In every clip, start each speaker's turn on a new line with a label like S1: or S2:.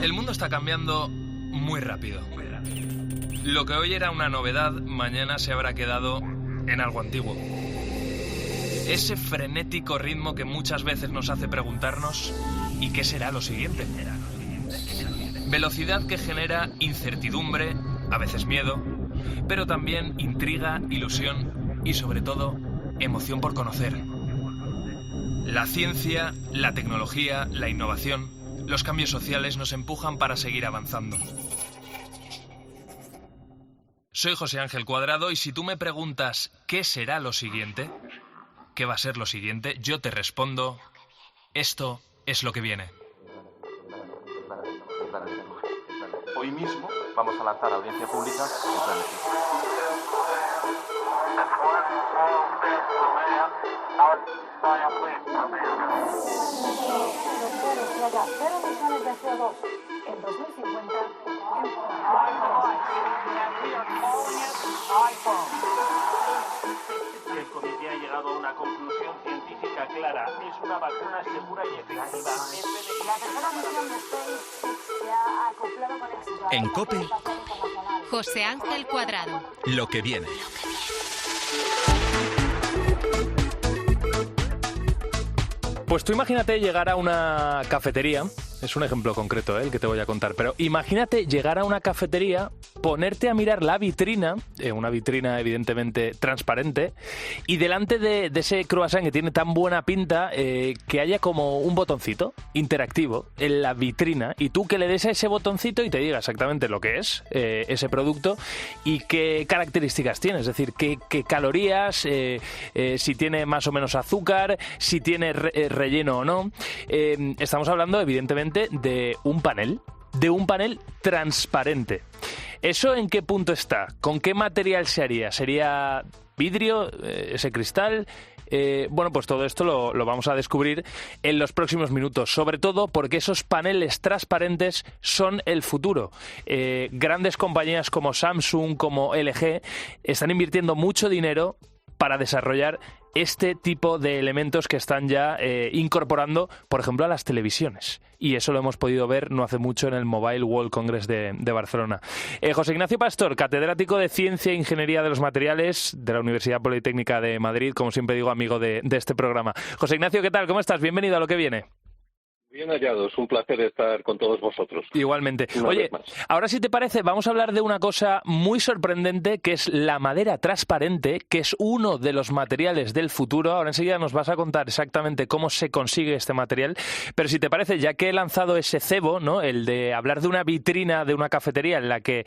S1: El mundo está cambiando muy rápido. Lo que hoy era una novedad, mañana se habrá quedado en algo antiguo. Ese frenético ritmo que muchas veces nos hace preguntarnos ¿y qué será lo siguiente? Velocidad que genera incertidumbre, a veces miedo, pero también intriga, ilusión y sobre todo emoción por conocer. La ciencia, la tecnología, la innovación, los cambios sociales nos empujan para seguir avanzando. Soy José Ángel Cuadrado y si tú me preguntas ¿qué será lo siguiente? ¿Qué va a ser lo siguiente? Yo te respondo, esto es lo que viene.
S2: Hoy mismo vamos a lanzar a audiencia pública el plan de ciencia.
S3: Cero emisiones de CO2 en 2050.
S2: El comité ha llegado a una conclusión científica clara. Es una vacuna segura y efectiva.
S3: La tercera misión de SpaceX se ha acoplado con éxito.
S4: En COPE,
S5: José Ángel Cuadrado.
S4: lo que viene.
S1: Pues tú imagínate llegar a una cafetería, es un ejemplo concreto el que te voy a contar, pero imagínate llegar a una cafetería, ponerte a mirar la vitrina, una vitrina evidentemente transparente, y delante de ese croissant que tiene tan buena pinta, que haya como un botoncito interactivo en la vitrina, y tú que le des a ese botoncito y te diga exactamente lo que es ese producto y qué características tiene, es decir, qué calorías, si tiene más o menos azúcar, si tiene relleno o no. Estamos hablando evidentemente de un panel transparente. ¿Eso en qué punto está? ¿Con qué material se haría? ¿Sería vidrio, ese cristal? Bueno, pues todo esto lo vamos a descubrir en los próximos minutos, sobre todo porque esos paneles transparentes son el futuro. Grandes compañías como Samsung, como LG, están invirtiendo mucho dinero para desarrollar este tipo de elementos que están ya incorporando, por ejemplo, a las televisiones. Y eso lo hemos podido ver no hace mucho en el Mobile World Congress de Barcelona. José Ignacio Pastor, catedrático de Ciencia e Ingeniería de los Materiales de la Universidad Politécnica de Madrid, como siempre digo, amigo de este programa. José Ignacio, ¿qué tal? ¿Cómo estás? Bienvenido a Lo que viene.
S6: Bien hallados, un placer estar con todos vosotros.
S1: Igualmente. Oye, ahora si te parece, vamos a hablar de una cosa muy sorprendente, que es la madera transparente, que es uno de los materiales del futuro. Ahora enseguida nos vas a contar exactamente cómo se consigue este material. Pero si te parece, ya que he lanzado ese cebo, ¿no?, el de hablar de una vitrina de una cafetería en la que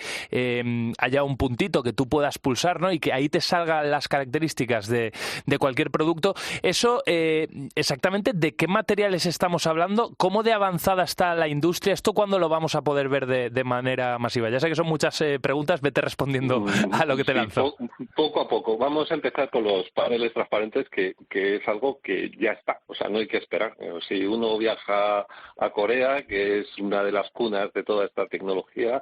S1: haya un puntito que tú puedas pulsar, ¿no?, y que ahí te salgan las características de cualquier producto, eso, exactamente, ¿de qué materiales estamos hablando? ¿Cómo de avanzada está la industria? ¿Esto cuándo lo vamos a poder ver de manera masiva? Ya sé que son muchas preguntas, vete respondiendo a lo que te lanzo.
S6: Poco a poco. Vamos a empezar con los paneles transparentes, que es algo que ya está. O sea, no hay que esperar. Si uno viaja a Corea, que es una de las cunas de toda esta tecnología,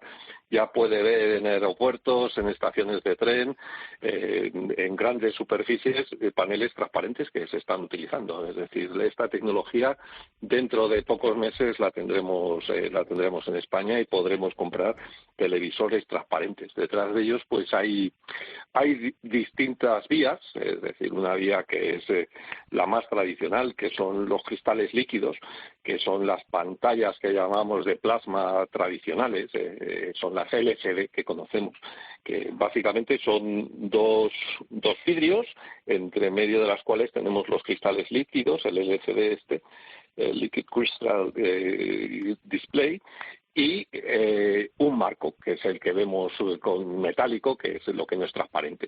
S6: ya puede ver en aeropuertos, en estaciones de tren, en grandes superficies, paneles transparentes que se están utilizando. Es decir, esta tecnología dentro de pocos meses la tendremos en España y podremos comprar televisores transparentes. Detrás de ellos pues hay distintas vías, es decir, una vía que es la más tradicional, que son los cristales líquidos, que son las pantallas que llamamos de plasma tradicionales, son las LCD que conocemos, que básicamente son dos vidrios, entre medio de las cuales tenemos los cristales líquidos, el LCD el Liquid Crystal Display, y un marco, que es el que vemos con metálico, que es lo que no es transparente.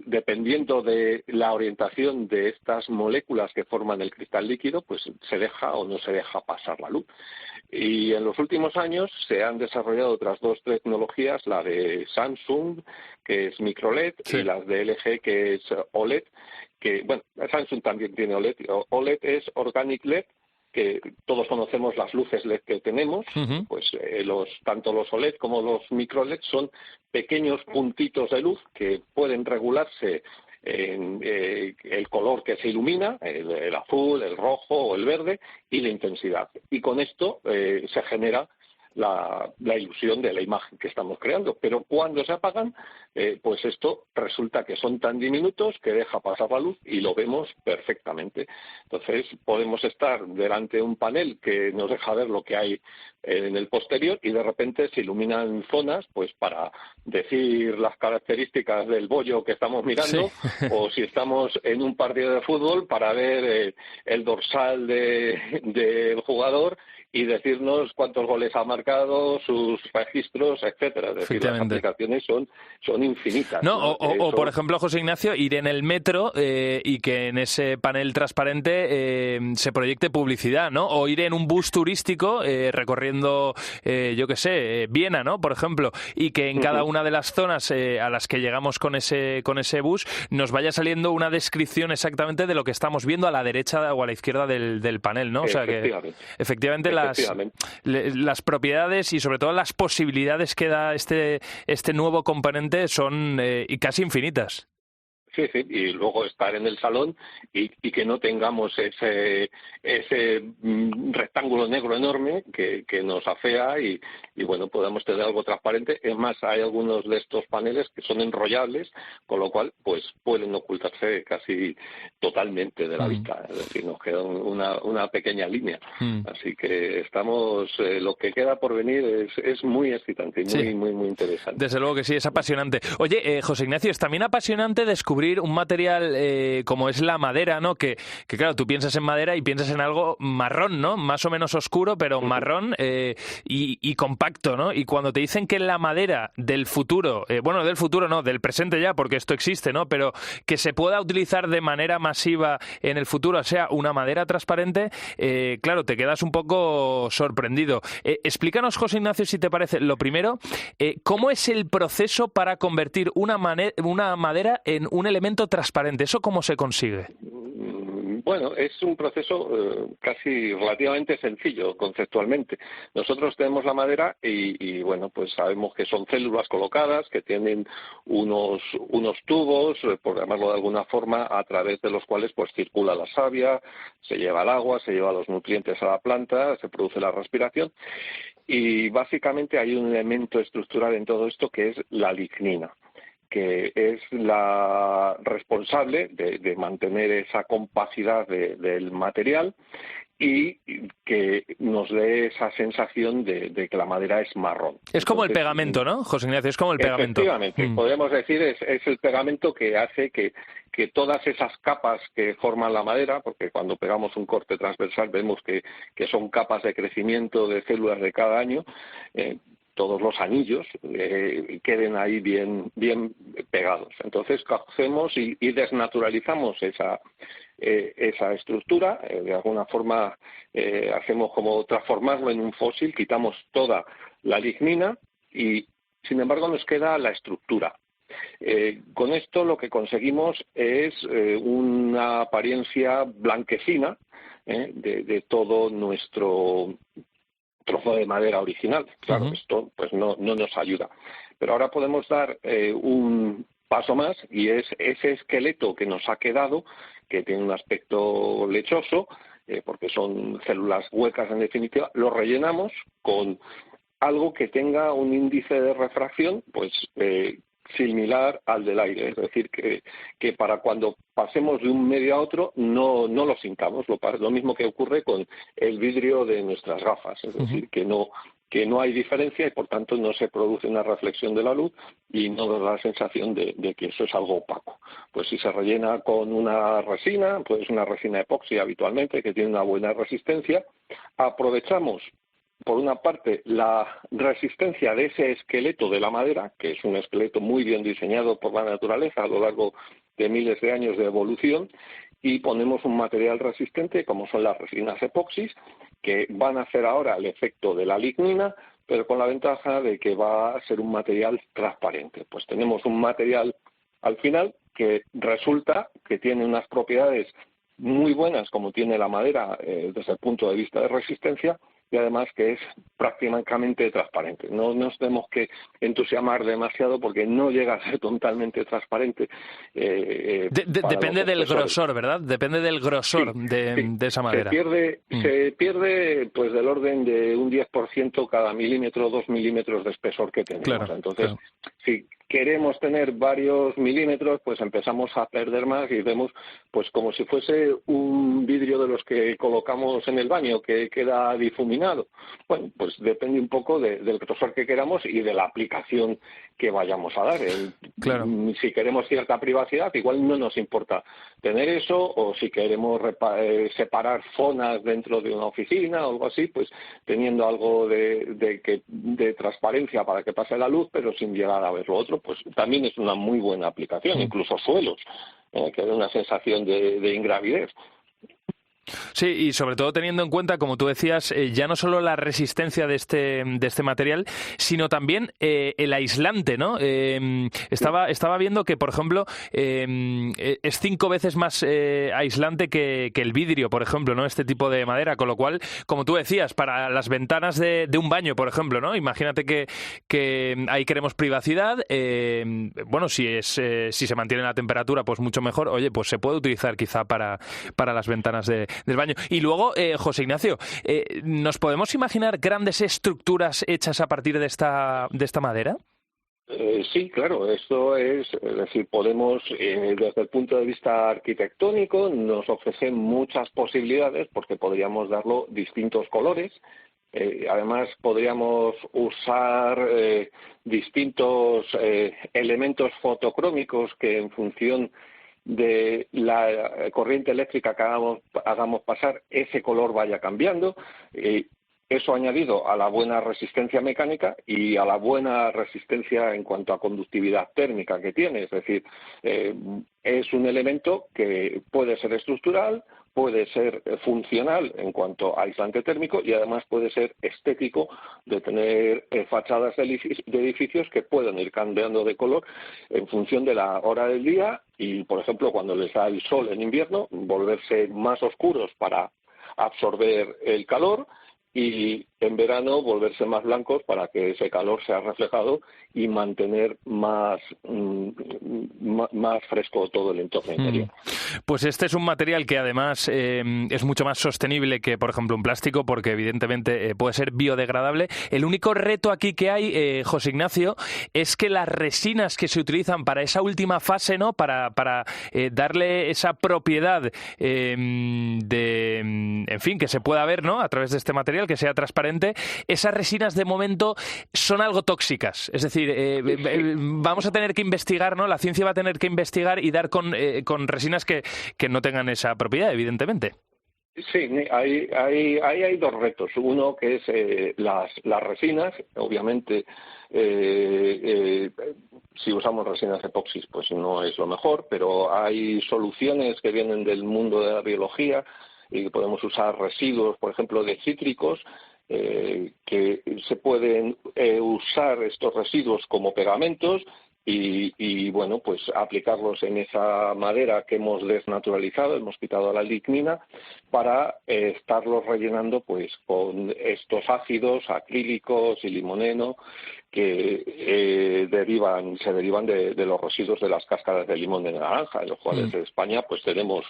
S6: Dependiendo de la orientación de estas moléculas que forman el cristal líquido, pues se deja o no se deja pasar la luz. Y en los últimos años se han desarrollado otras dos tecnologías, la de Samsung, que es microLED, sí, y las de LG, que es OLED, que, bueno, Samsung también tiene OLED. OLED es Organic LED, que todos conocemos las luces LED que tenemos, pues tanto los OLED como los microLED son pequeños puntitos de luz que pueden regularse el color que se ilumina, el azul, el rojo o el verde, y la intensidad. Y con esto se genera la ilusión de la imagen que estamos creando. Pero cuando se apagan, pues esto resulta que son tan diminutos que deja pasar la luz y lo vemos perfectamente. Entonces podemos estar delante de un panel que nos deja ver lo que hay en el posterior y de repente se iluminan zonas pues para decir las características del bollo que estamos mirando, sí. O si estamos en un partido de fútbol para ver el dorsal del jugador y decirnos cuántos goles ha marcado, sus registros, etcétera. Es decir, las aplicaciones son infinitas.
S1: No, o por ejemplo, José Ignacio, ir en el metro y que en ese panel transparente se proyecte publicidad, ¿no? O ir en un bus turístico recorriendo, yo qué sé, Viena, ¿no? Por ejemplo, y que en cada una de las zonas a las que llegamos con ese bus nos vaya saliendo una descripción exactamente de lo que estamos viendo a la derecha o a la izquierda del panel, ¿no? O sea que efectivamente las propiedades y sobre todo las posibilidades que da este nuevo componente son casi infinitas.
S6: Sí, y luego estar en el salón y que no tengamos ese rectángulo negro enorme que nos afea y bueno, podamos tener algo transparente. Es más, hay algunos de estos paneles que son enrollables, con lo cual pues pueden ocultarse casi totalmente de la vista. Es decir, nos queda una pequeña línea. Así que estamos, lo que queda por venir es muy excitante y muy interesante.
S1: Desde luego que sí, es apasionante. Oye, José Ignacio, es también apasionante descubrir un material como es la madera, ¿no? Que claro, tú piensas en madera y piensas en algo marrón, ¿no? Más o menos oscuro, pero marrón y compacto, ¿no? Y cuando te dicen que la madera del futuro, bueno, del futuro no, del presente ya, porque esto existe, ¿no? Pero que se pueda utilizar de manera masiva en el futuro, o sea, una madera transparente, claro, te quedas un poco sorprendido. Explícanos, José Ignacio, si te parece, lo primero, ¿cómo es el proceso para convertir una madera en un elemento transparente? ¿Eso cómo se consigue?
S6: Bueno, es un proceso casi relativamente sencillo conceptualmente. Nosotros tenemos la madera y bueno, pues sabemos que son células colocadas, que tienen unos tubos, por llamarlo de alguna forma, a través de los cuales pues circula la savia, se lleva el agua, se lleva los nutrientes a la planta, se produce la respiración. Y básicamente hay un elemento estructural en todo esto que es la lignina, que es la responsable de mantener esa compacidad del material y que nos dé esa sensación de que la madera es marrón.
S1: Es como el pegamento, ¿no, José Ignacio? Es como el pegamento.
S6: Efectivamente, podemos decir es el pegamento que hace que todas esas capas que forman la madera, porque cuando pegamos un corte transversal vemos que son capas de crecimiento de células de cada año, todos los anillos queden ahí bien pegados. Entonces cogemos y desnaturalizamos esa estructura, de alguna forma hacemos como transformarlo en un fósil, quitamos toda la lignina y sin embargo nos queda la estructura. Con esto lo que conseguimos es una apariencia blanquecina de todo nuestro trozo de madera original. Claro, esto pues no nos ayuda. Pero ahora podemos dar un paso más y es ese esqueleto que nos ha quedado, que tiene un aspecto lechoso, porque son células huecas en definitiva, lo rellenamos con algo que tenga un índice de refracción pues similar al del aire, es decir, que para cuando pasemos de un medio a otro no lo sintamos, lo mismo que ocurre con el vidrio de nuestras gafas, es decir, que no hay diferencia y por tanto no se produce una reflexión de la luz y no nos da la sensación de que eso es algo opaco. Pues si se rellena con una resina, pues una resina epoxi habitualmente que tiene una buena resistencia, aprovechamos por una parte la resistencia de ese esqueleto de la madera, que es un esqueleto muy bien diseñado por la naturaleza a lo largo de miles de años de evolución, y ponemos un material resistente como son las resinas epoxis, que van a hacer ahora el efecto de la lignina, pero con la ventaja de que va a ser un material transparente. Pues tenemos un material al final que resulta que tiene unas propiedades muy buenas como tiene la madera desde el punto de vista de resistencia, y además que es prácticamente transparente. No nos tenemos que entusiasmar demasiado porque no llega a ser totalmente transparente.
S1: Depende del grosor, ¿verdad? Depende del grosor de esa madera.
S6: Se pierde pues del orden de un 10% cada milímetro, 2 milímetros de espesor que tenemos.
S1: Claro,
S6: Entonces, si queremos tener varios milímetros, pues empezamos a perder más y vemos pues como si fuese un vidrio de los que colocamos en el baño que queda difuminado. Bueno, pues depende un poco del grosor que queramos y de la aplicación que vayamos a dar.
S1: Claro.
S6: Si queremos cierta privacidad, igual no nos importa tener eso, o si queremos separar zonas dentro de una oficina o algo así, pues teniendo algo de transparencia para que pase la luz, pero sin llegar a ver lo otro, pues también es una muy buena aplicación. Incluso suelos, que da una sensación de ingravidez.
S1: Sí, y sobre todo teniendo en cuenta, como tú decías, ya no solo la resistencia de este material, sino también el aislante, ¿no? Estaba viendo que, por ejemplo, es 5 veces más aislante que el vidrio, por ejemplo, ¿no? Este tipo de madera, con lo cual, como tú decías, para las ventanas de un baño, por ejemplo, ¿no? Imagínate que ahí queremos privacidad, bueno, si se mantiene la temperatura, pues mucho mejor. Oye, pues se puede utilizar quizá para las ventanas del baño. Y luego, José Ignacio, ¿nos podemos imaginar grandes estructuras hechas a partir de esta madera?
S6: Sí, claro, esto es decir, podemos, desde el punto de vista arquitectónico, nos ofrecen muchas posibilidades porque podríamos darlo distintos colores. Además, podríamos usar distintos elementos fotocrómicos que en función de la corriente eléctrica que hagamos pasar, ese color vaya cambiando. Eso añadido a la buena resistencia mecánica y a la buena resistencia en cuanto a conductividad térmica que tiene. Es decir, es un elemento que puede ser estructural, puede ser funcional en cuanto a aislante térmico y además puede ser estético, de tener fachadas de edificios que pueden ir cambiando de color en función de la hora del día y, por ejemplo, cuando les da el sol en invierno, volverse más oscuros para absorber el calor y en verano volverse más blancos para que ese calor sea reflejado y mantener más fresco todo el entorno interior.
S1: Pues este es un material que además es mucho más sostenible que, por ejemplo, un plástico, porque evidentemente puede ser biodegradable. El único reto aquí que hay, José Ignacio, es que las resinas que se utilizan para esa última fase, ¿no? Para darle esa propiedad en fin, que se pueda ver, ¿no? A través de este material, que sea transparente, esas resinas de momento son algo tóxicas. Es decir, vamos a tener que investigar, ¿no? La ciencia va a tener que investigar y dar con resinas que no tengan esa propiedad, evidentemente.
S6: Sí, hay dos retos. Uno que es las resinas, obviamente. Si usamos resinas epoxis, pues no es lo mejor, pero hay soluciones que vienen del mundo de la biología y podemos usar residuos, por ejemplo, de cítricos, que se pueden usar estos residuos como pegamentos y bueno, pues aplicarlos en esa madera que hemos desnaturalizado, hemos quitado la lignina, para estarlos rellenando pues con estos ácidos acrílicos y limoneno que se derivan de los residuos de las cáscaras de limón de naranja, de los cuales en España pues tenemos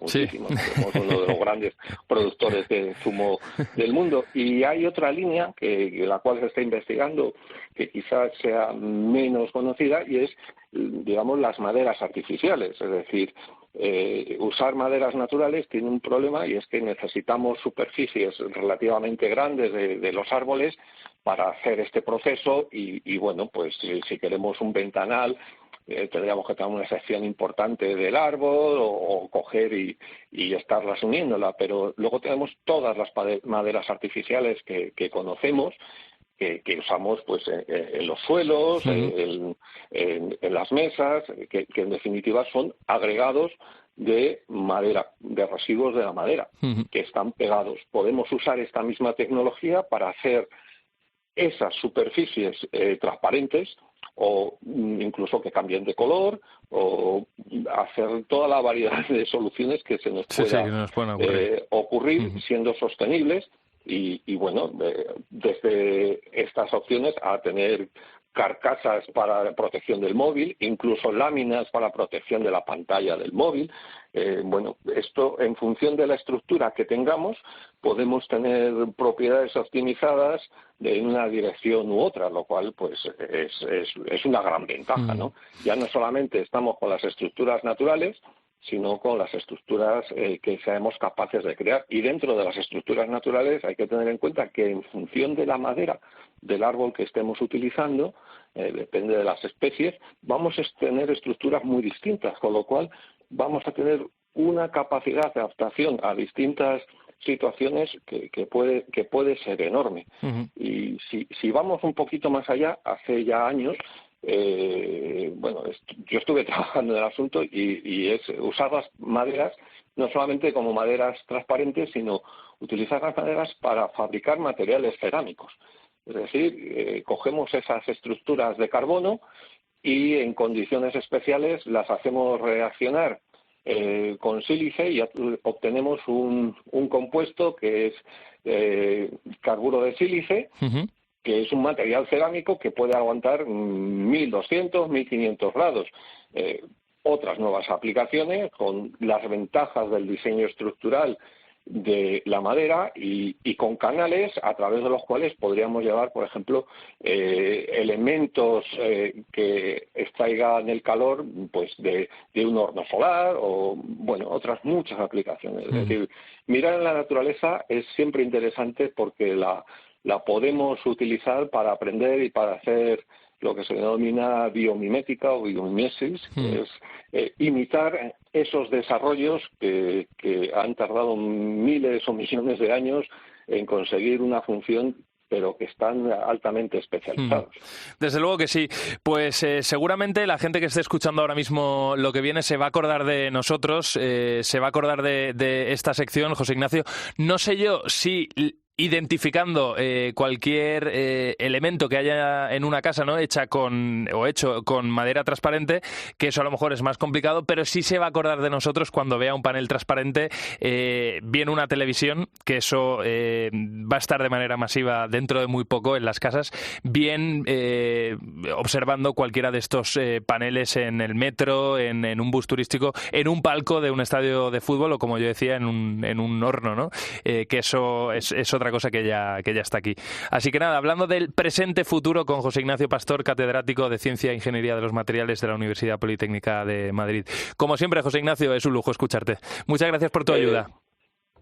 S6: muchísimos. Sí. Tenemos uno de los grandes productores de zumo del mundo. Y hay otra línea la cual se está investigando, que quizás sea menos conocida, y es, digamos, las maderas artificiales. Es decir, usar maderas naturales tiene un problema, y es que necesitamos superficies relativamente grandes de los árboles para hacer este proceso y bueno, pues si queremos un ventanal tendríamos que tener una sección importante del árbol o coger y estarlas uniéndola, pero luego tenemos todas las maderas artificiales que conocemos, que usamos pues en los suelos, en las mesas, que en definitiva son agregados de madera, de residuos de la madera, que están pegados. Podemos usar esta misma tecnología para hacer esas superficies transparentes, o incluso que cambien de color, o hacer toda la variedad de soluciones que se nos pueda ocurrir, siendo sostenibles y bueno, desde estas opciones a tener carcasas para protección del móvil, incluso láminas para protección de la pantalla del móvil. Bueno, esto en función de la estructura que tengamos podemos tener propiedades optimizadas en una dirección u otra, lo cual pues es una gran ventaja, ¿no? Ya no solamente estamos con las estructuras naturales, sino con las estructuras que seamos capaces de crear. Y dentro de las estructuras naturales hay que tener en cuenta que en función de la madera del árbol que estemos utilizando, depende de las especies, vamos a tener estructuras muy distintas, con lo cual vamos a tener una capacidad de adaptación a distintas situaciones que puede ser enorme. Y si vamos un poquito más allá, hace ya años, bueno, yo estuve trabajando en el asunto y es usar las maderas no solamente como maderas transparentes, sino utilizar las maderas para fabricar materiales cerámicos. Es decir, cogemos esas estructuras de carbono y en condiciones especiales las hacemos reaccionar con sílice y obtenemos un compuesto que es carburo de sílice, que es un material cerámico que puede aguantar 1.200, 1.500 grados. Otras nuevas aplicaciones con las ventajas del diseño estructural de la madera y con canales a través de los cuales podríamos llevar, por ejemplo, elementos que extraigan el calor pues de un horno solar o, bueno, otras muchas aplicaciones. Es decir, mirar en la naturaleza es siempre interesante porque la podemos utilizar para aprender y para hacer lo que se denomina biomimética o biomimesis, que es imitar esos desarrollos que han tardado miles o millones de años en conseguir una función, pero que están altamente especializados.
S1: Desde luego que sí. Pues seguramente la gente que esté escuchando ahora mismo Lo que viene se va a acordar de nosotros, se va a acordar de esta sección, José Ignacio. No sé yo si identificando cualquier elemento que haya en una casa, ¿no?, hecho con madera transparente, que eso a lo mejor es más complicado, pero sí se va a acordar de nosotros cuando vea un panel transparente, bien una televisión, que eso va a estar de manera masiva dentro de muy poco en las casas, bien observando cualquiera de estos paneles en el metro, en un bus turístico, en un palco de un estadio de fútbol o, como yo decía, en un horno, ¿no? Que eso es otra cosa que ya está aquí. Así que nada, hablando del presente-futuro con José Ignacio Pastor, catedrático de Ciencia e Ingeniería de los Materiales de la Universidad Politécnica de Madrid. Como siempre, José Ignacio, es un lujo escucharte. Muchas gracias por tu ayuda.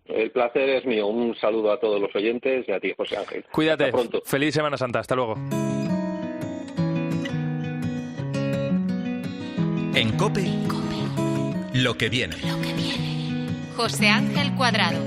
S6: El placer es mío. Un saludo a todos los oyentes y a ti, José Ángel.
S1: Cuídate.
S6: Hasta pronto.
S1: Feliz Semana Santa. Hasta luego.
S4: En COPE, lo que viene.
S5: José Ángel Cuadrado.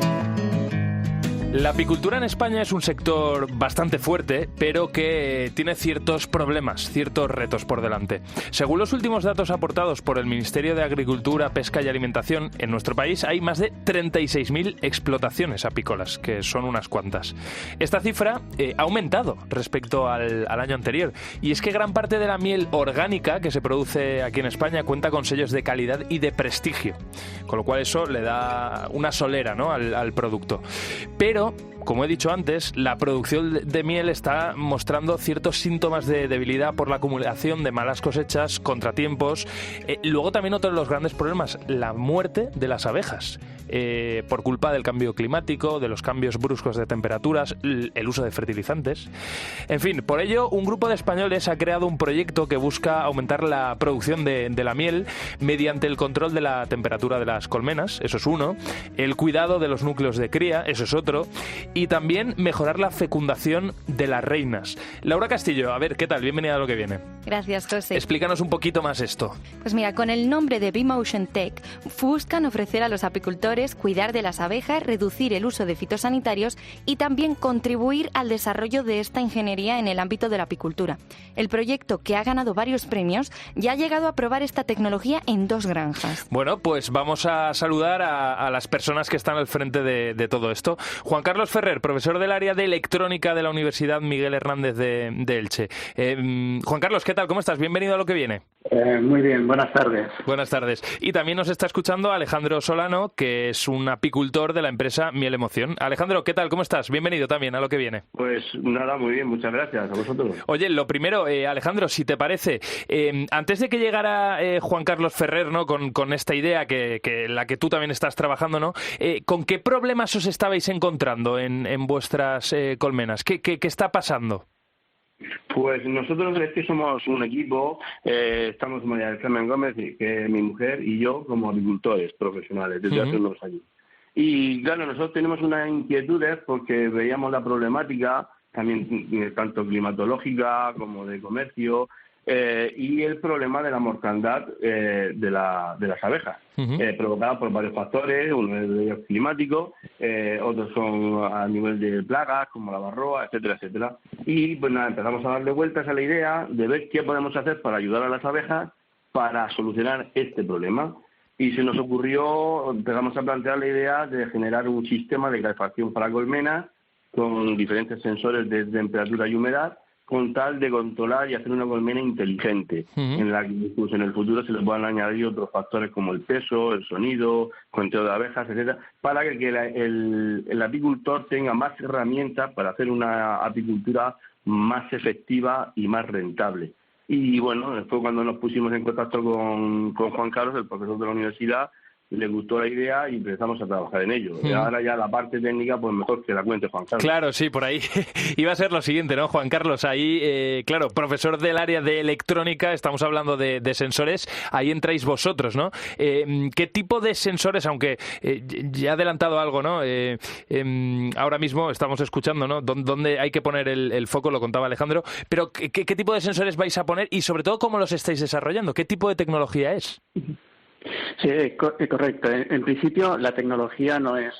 S1: La apicultura en España es un sector bastante fuerte, pero que tiene ciertos problemas, ciertos retos por delante. Según los últimos datos aportados por el Ministerio de Agricultura, Pesca y Alimentación, en nuestro país hay más de 36.000 explotaciones apícolas, que son unas cuantas. Esta cifra ha aumentado respecto al año anterior, y es que gran parte de la miel orgánica que se produce aquí en España cuenta con sellos de calidad y de prestigio, con lo cual eso le da una solera, ¿no?, al producto. Pero, como he dicho antes, la producción de miel está mostrando ciertos síntomas de debilidad por la acumulación de malas cosechas, contratiempos. Luego también otro de los grandes problemas, la muerte de las abejas, por culpa del cambio climático, de los cambios bruscos de temperaturas, el uso de fertilizantes. En fin, por ello, un grupo de españoles ha creado un proyecto que busca aumentar la producción de la miel mediante el control de la temperatura de las colmenas, eso es uno, el cuidado de los núcleos de cría, eso es otro, y también mejorar la fecundación de las reinas. Laura Castillo, a ver, ¿qué tal? Bienvenida a Lo que viene.
S7: Gracias, José.
S1: Explícanos un poquito más esto.
S7: Pues mira, con el nombre de B-Motion Tech, buscan ofrecer a los apicultores cuidar de las abejas, reducir el uso de fitosanitarios y también contribuir al desarrollo de esta ingeniería en el ámbito de la apicultura. El proyecto, que ha ganado varios premios, ya ha llegado a probar esta tecnología en 2 granjas.
S1: Bueno, pues vamos a saludar a las personas que están al frente de todo esto. Juan Carlos Ferrer, profesor del área de electrónica de la Universidad Miguel Hernández de Elche. Juan Carlos, ¿qué tal? ¿Cómo estás? Bienvenido a Lo que viene.
S8: Muy bien, buenas tardes.
S1: Buenas tardes. Y también nos está escuchando Alejandro Solano, que es un apicultor de la empresa Miel Emoción. Alejandro, ¿qué tal? ¿Cómo estás? Bienvenido también a Lo que viene.
S9: Pues nada, muy bien, muchas gracias a vosotros.
S1: Oye, lo primero, Alejandro, si te parece, antes de que llegara Juan Carlos Ferrer, ¿no? con esta idea que la que tú también estás trabajando, ¿no? ¿Con qué problemas os estabais encontrando en vuestras colmenas? ¿Qué está pasando?
S9: Pues nosotros es que somos un equipo, estamos María del Carmen Gómez, que es mi mujer, y yo como agricultores profesionales desde hace unos años. Y claro, nosotros tenemos unas inquietudes porque veíamos la problemática, también tanto climatológica como de comercio, y el problema de la mortandad de las abejas, provocada por varios factores, uno de ellos climático, otros son a nivel de plagas como la varroa, etcétera, etcétera. Y pues nada, empezamos a darle vueltas a la idea de ver qué podemos hacer para ayudar a las abejas para solucionar este problema. Y se nos ocurrió, empezamos a plantear la idea de generar un sistema de calefacción para colmenas con diferentes sensores de temperatura y humedad, con tal de controlar y hacer una colmena inteligente, en la que incluso en el futuro se le puedan añadir otros factores como el peso, el sonido, conteo de abejas, etcétera, para que el apicultor tenga más herramientas para hacer una apicultura más efectiva y más rentable. Y bueno, después cuando nos pusimos en contacto con Juan Carlos, el profesor de la universidad, le gustó la idea y empezamos a trabajar en ello. Y ahora ya la parte técnica, pues mejor que la cuente Juan Carlos.
S1: Claro, sí, por ahí iba a ser lo siguiente, ¿no, Juan Carlos? Ahí, claro, profesor del área de electrónica, estamos hablando de sensores, ahí entráis vosotros, ¿no? ¿Qué tipo de sensores, aunque ya he adelantado algo, ¿no? Ahora mismo estamos escuchando, ¿no? Dónde hay que poner el foco, lo contaba Alejandro, pero ¿qué tipo de sensores vais a poner y sobre todo cómo los estáis desarrollando? ¿Qué tipo de tecnología es?
S8: Sí, correcto. En principio, la tecnología no es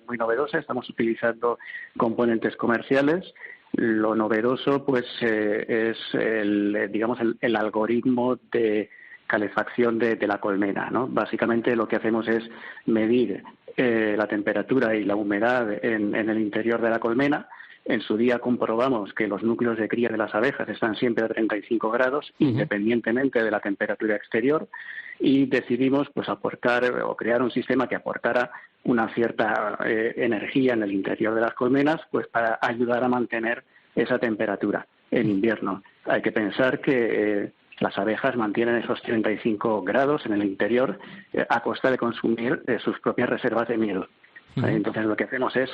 S8: muy novedosa. Estamos utilizando componentes comerciales. Lo novedoso, pues, es el algoritmo de calefacción de la colmena, ¿no? Básicamente, lo que hacemos es medir la temperatura y la humedad en el interior de la colmena. En su día comprobamos que los núcleos de cría de las abejas están siempre a 35 grados, independientemente de la temperatura exterior, y decidimos pues aportar o crear un sistema que aportara una cierta energía en el interior de las colmenas, pues para ayudar a mantener esa temperatura en invierno. Hay que pensar que las abejas mantienen esos 35 grados en el interior a costa de consumir sus propias reservas de miel. Entonces lo que hacemos es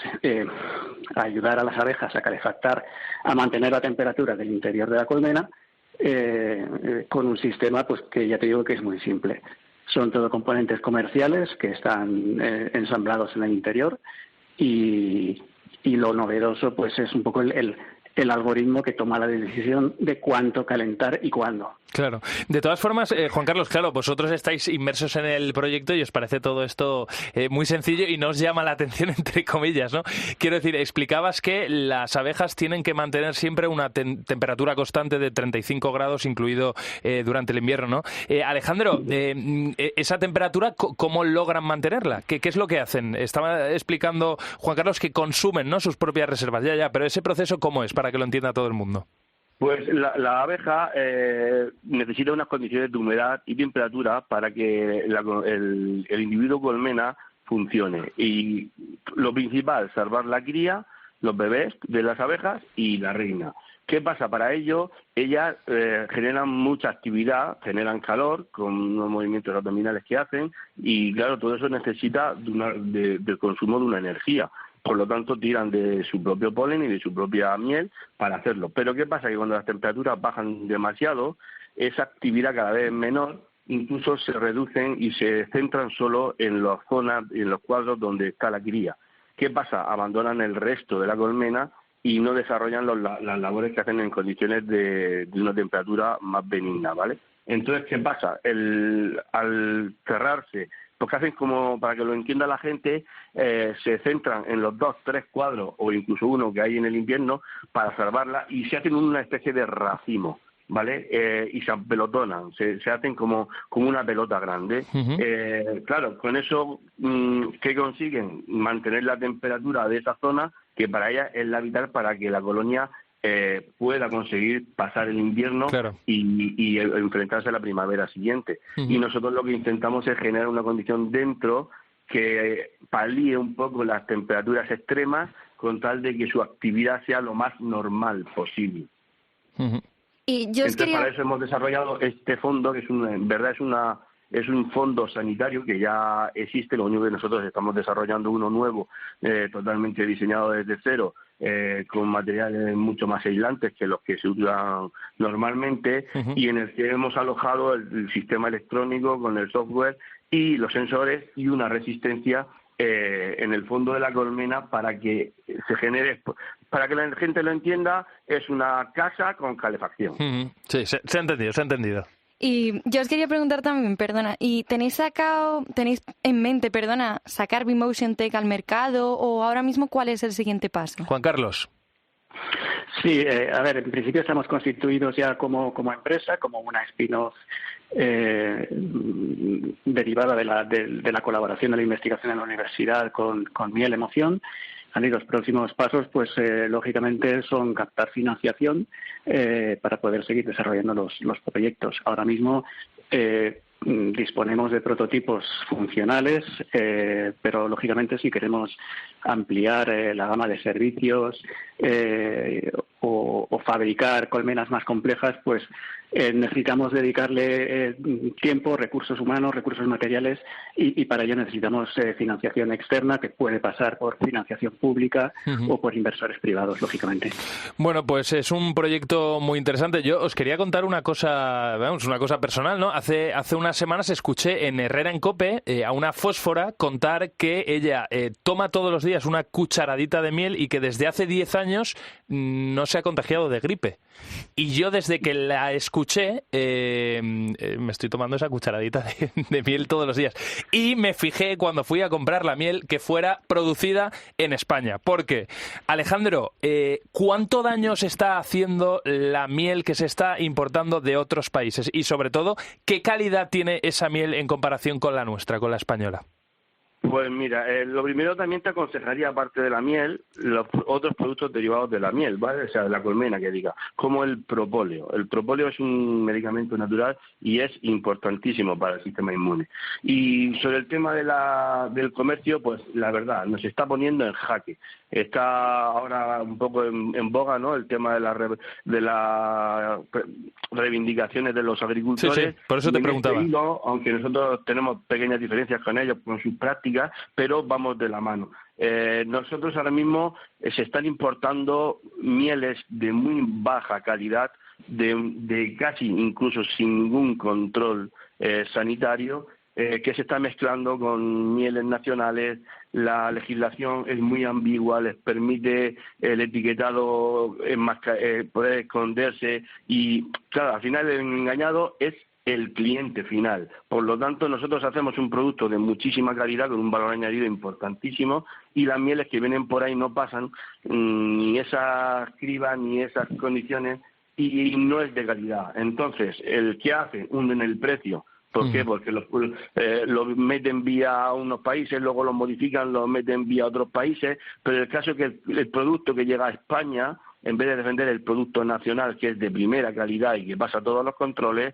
S8: ayudar a las abejas a calefactar, a mantener la temperatura del interior de la colmena con un sistema pues que ya te digo que es muy simple. Son todo componentes comerciales que están ensamblados en el interior y lo novedoso pues es un poco el algoritmo que toma la decisión de cuánto calentar y cuándo.
S1: Claro. De todas formas, Juan Carlos, claro, vosotros estáis inmersos en el proyecto y os parece todo esto muy sencillo y no os llama la atención, entre comillas, ¿no? Quiero decir, explicabas que las abejas tienen que mantener siempre una temperatura constante de 35 grados, incluido durante el invierno, ¿no? Alejandro, esa temperatura, ¿cómo logran mantenerla? ¿Qué es lo que hacen? Estaba explicando Juan Carlos que consumen, ¿no?, sus propias reservas. Ya, pero ese proceso, ¿cómo es? Para que lo entienda todo el mundo.
S9: Pues la abeja necesita unas condiciones de humedad y temperatura para que el individuo colmena funcione. Y lo principal, salvar la cría, los bebés de las abejas y la reina. ¿Qué pasa? Para ello, ellas generan mucha actividad, generan calor con unos movimientos abdominales que hacen y, claro, todo eso necesita del consumo de una energía. Por lo tanto, tiran de su propio polen y de su propia miel para hacerlo. Pero ¿qué pasa? Que cuando las temperaturas bajan demasiado, esa actividad cada vez es menor, incluso se reducen y se centran solo en las zonas, en los cuadros donde está la cría. ¿Qué pasa? Abandonan el resto de la colmena y no desarrollan las labores que hacen en condiciones de una temperatura más benigna, ¿vale? Entonces, ¿qué pasa? Al cerrarse, porque hacen como, para que lo entienda la gente, se centran en los 2, 3 cuadros o incluso uno que hay en el invierno para salvarla y se hacen una especie de racimo, ¿vale? Y se apelotonan, se hacen como una pelota grande. Claro, con eso, ¿qué consiguen? Mantener la temperatura de esa zona, que para ellas es la vital para que la colonia pueda conseguir pasar el invierno y enfrentarse a la primavera siguiente. Y nosotros lo que intentamos es generar una condición dentro que palíe un poco las temperaturas extremas con tal de que su actividad sea lo más normal posible.
S7: Y yo
S9: para eso hemos desarrollado este fondo, que en verdad es un fondo sanitario que ya existe. Lo único que nosotros estamos desarrollando uno nuevo, totalmente diseñado desde cero, con materiales mucho más aislantes que los que se usan normalmente, y en el que hemos alojado el sistema electrónico con el software y los sensores y una resistencia en el fondo de la colmena para que se genere, para que la gente lo entienda, es una casa con calefacción.
S1: Sí, se ha entendido.
S7: Y yo os quería preguntar también, ¿y tenéis en mente, sacar B-Motion Tech al mercado, o ahora mismo cuál es el siguiente paso?
S1: Juan Carlos.
S8: Sí, en principio estamos constituidos ya como empresa, como una spin-off derivada de la colaboración de la investigación en la universidad con Miel Emoción. Y los próximos pasos, pues lógicamente, son captar financiación para poder seguir desarrollando los proyectos. Ahora mismo disponemos de prototipos funcionales, pero lógicamente si queremos ampliar la gama de servicios o fabricar colmenas más complejas, pues necesitamos dedicarle tiempo, recursos humanos, recursos materiales, y para ello necesitamos financiación externa, que puede pasar por financiación pública o por inversores privados, lógicamente.
S1: Bueno, pues es un proyecto muy interesante. Yo os quería contar una cosa personal, ¿no? Hace unas semanas escuché en Herrera en COPE a una fósfora contar que ella toma todos los días una cucharadita de miel y que desde hace 10 años no se ha contagiado de gripe. Y yo desde que la escuché me estoy tomando esa cucharadita de miel todos los días. Y me fijé cuando fui a comprar la miel que fuera producida en España. Porque, Alejandro, ¿cuánto daño se está haciendo la miel que se está importando de otros países? Y sobre todo, ¿qué calidad tiene esa miel en comparación con la nuestra, con la española?
S9: Pues mira, lo primero también te aconsejaría, aparte de la miel, los otros productos derivados de la miel, ¿vale? O sea, de la colmena, que diga, como el propóleo. El propóleo es un medicamento natural y es importantísimo para el sistema inmune. Y sobre el tema del comercio, pues la verdad, nos está poniendo en jaque. Está ahora un poco en boga, ¿no?, el tema de las reivindicaciones de los agricultores.
S1: Sí, por eso te preguntaba.
S9: Aunque nosotros tenemos pequeñas diferencias con ellos, con sus prácticas, pero vamos de la mano. Nosotros ahora mismo se están importando mieles de muy baja calidad, de casi incluso sin ningún control sanitario, que se está mezclando con mieles nacionales. La legislación es muy ambigua, les permite el etiquetado poder esconderse, y claro, al final el engañado es el cliente final. Por lo tanto, nosotros hacemos un producto de muchísima calidad con un valor añadido importantísimo, y las mieles que vienen por ahí no pasan ni esas cribas ni esas condiciones, y no es de calidad. Entonces, el que hace hunden el precio. ¿Por qué? Porque lo meten vía unos países, luego lo modifican, lo meten vía otros países, pero el caso es que el producto que llega a España, en vez de defender el producto nacional, que es de primera calidad y que pasa todos los controles,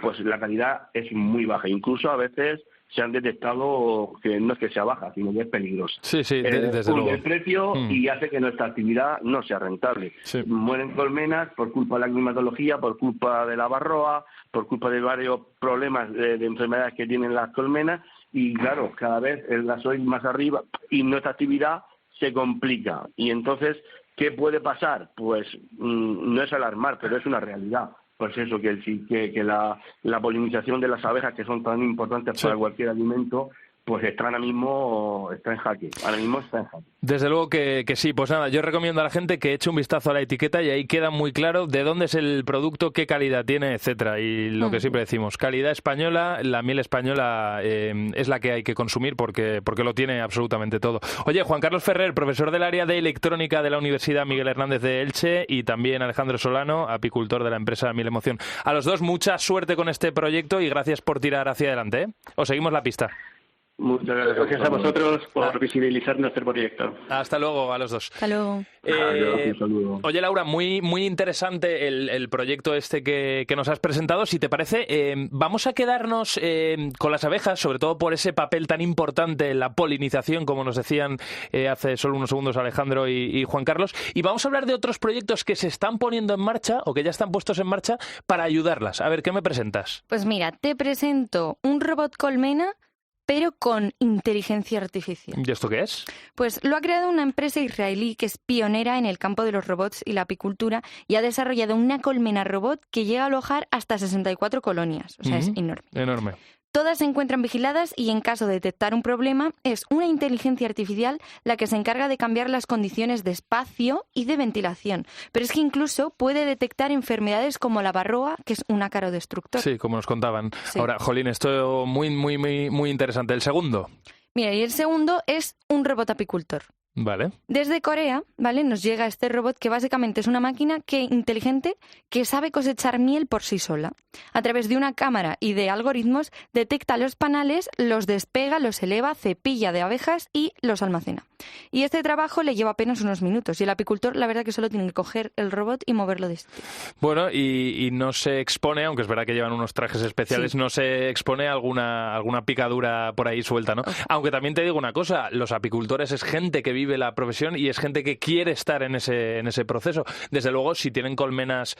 S9: pues la calidad es muy baja. Incluso a veces se han detectado que no es que sea baja, sino que es peligrosa.
S1: Sí, desde luego.
S9: El precio y hace que nuestra actividad no sea rentable. Sí. Mueren colmenas por culpa de la climatología, por culpa de la varroa, por culpa de varios problemas de enfermedades que tienen las colmenas, y claro, cada vez el gasoil más arriba y nuestra actividad se complica. Y entonces, ¿qué puede pasar? Pues no es alarmar, pero es una realidad. Pues eso, que la polinización de las abejas, que son tan importantes para cualquier alimento, pues está en jaque. Ahora mismo está en jaque.
S1: Desde luego que sí. Pues nada, yo recomiendo a la gente que eche un vistazo a la etiqueta, y ahí queda muy claro de dónde es el producto, qué calidad tiene, etcétera. Y lo que siempre decimos, calidad española, la miel española es la que hay que consumir porque lo tiene absolutamente todo. Oye, Juan Carlos Ferrer, profesor del área de electrónica de la Universidad Miguel Hernández de Elche, y también Alejandro Solano, apicultor de la empresa Miel Emoción. A los dos, mucha suerte con este proyecto y gracias por tirar hacia adelante, ¿eh? Os seguimos la pista.
S9: Muchas
S8: Gracias a vosotros por visibilizar nuestro proyecto.
S1: Hasta luego a los dos.
S7: Hasta luego.
S9: Un saludo.
S1: Oye, Laura, muy interesante el proyecto este que nos has presentado. Si te parece, vamos a quedarnos con las abejas, sobre todo por ese papel tan importante en la polinización, como nos decían hace solo unos segundos Alejandro y Juan Carlos. Y vamos a hablar de otros proyectos que se están poniendo en marcha o que ya están puestos en marcha para ayudarlas. A ver, ¿qué me presentas?
S7: Pues mira, te presento un robot colmena, pero con inteligencia artificial.
S1: ¿Y esto qué es?
S7: Pues lo ha creado una empresa israelí que es pionera en el campo de los robots y la apicultura y ha desarrollado una colmena robot que llega a alojar hasta 64 colonias. O sea, es enorme.
S1: Enorme.
S7: Todas se encuentran vigiladas y en caso de detectar un problema es una inteligencia artificial la que se encarga de cambiar las condiciones de espacio y de ventilación. Pero es que incluso puede detectar enfermedades como la varroa, que es un ácaro destructor.
S1: Sí, como nos contaban.
S7: Sí.
S1: Ahora, jolín, esto muy interesante. El segundo.
S7: Mira, y el segundo es un robot apicultor.
S1: Vale.
S7: Desde Corea, ¿vale? Nos llega este robot que básicamente es una máquina inteligente que sabe cosechar miel por sí sola. A través de una cámara y de algoritmos detecta los panales, los despega, los eleva, cepilla de abejas y los almacena. Y este trabajo le lleva apenas unos minutos y el apicultor la verdad que solo tiene que coger el robot y moverlo de sitio.
S1: Bueno, y no se expone, aunque es verdad que llevan unos trajes especiales, sí, no se expone a alguna picadura por ahí suelta, ¿no? Okay. Aunque también te digo una cosa, los apicultores es gente que vive la profesión y es gente que quiere estar en ese proceso. Desde luego, si tienen colmenas,